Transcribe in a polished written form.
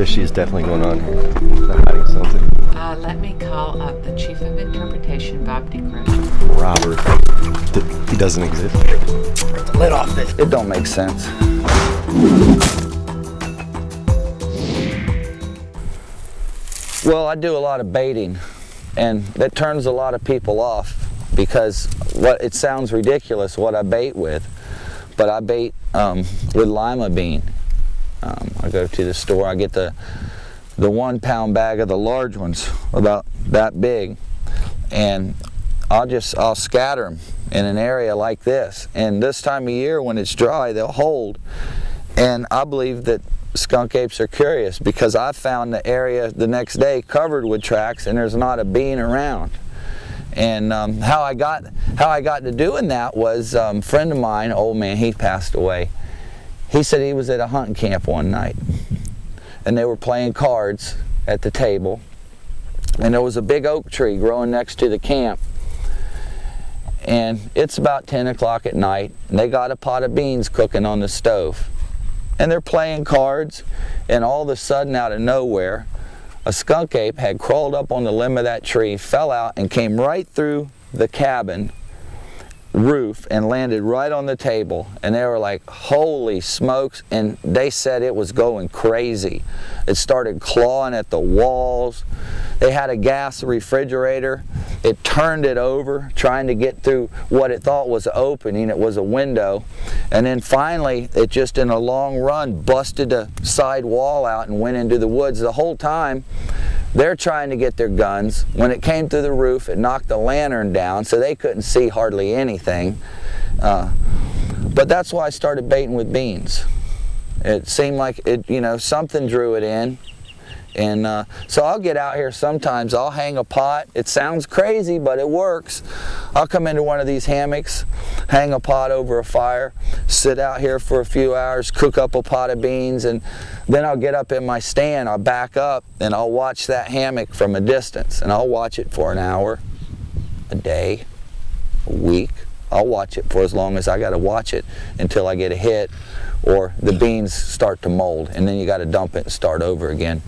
fishy is definitely going on here. They're hiding something. Let me call up the Chief of Interpretation, Bob DeCruz. Robert. He doesn't exist. Rip the lid off this. It don't make sense. Well, I do a lot of baiting, and that turns a lot of people off because it sounds ridiculous what I bait with, but I bait with lima bean. I go to the store, I get the 1 pound bag of the large ones, about that big, and I'll scatter them in an area like this. And this time of year when it's dry, they'll hold. And I believe that skunk apes are curious because I found the area the next day covered with tracks and there's not a bean around. And how I got to doing that was a friend of mine, old man, he passed away. He said he was at a hunting camp one night and they were playing cards at the table, and there was a big oak tree growing next to the camp, and it's about 10 o'clock at night and they got a pot of beans cooking on the stove and they're playing cards, and all of a sudden out of nowhere a skunk ape had crawled up on the limb of that tree, fell out and came right through the cabin roof and landed right on the table. And they were like, holy smokes, and they said it was going crazy. It started clawing at the walls. They had a gas refrigerator. It turned it over trying to get through what it thought was an opening. It was a window, and then finally it just in a long run busted the side wall out and went into the woods. The whole time they're trying to get their guns. When it came through the roof, it knocked the lantern down so they couldn't see hardly anything. But that's why I started baiting with beans. It seemed like it, you know, something drew it in. And so I'll get out here sometimes, I'll hang a pot. It sounds crazy, but it works. I'll come into one of these hammocks, hang a pot over a fire, sit out here for a few hours, cook up a pot of beans, and then I'll get up in my stand, I'll back up, and I'll watch that hammock from a distance. And I'll watch it for an hour, a day, a week. I'll watch it for as long as I got to watch it until I get a hit or the beans start to mold, and then you got to dump it and start over again.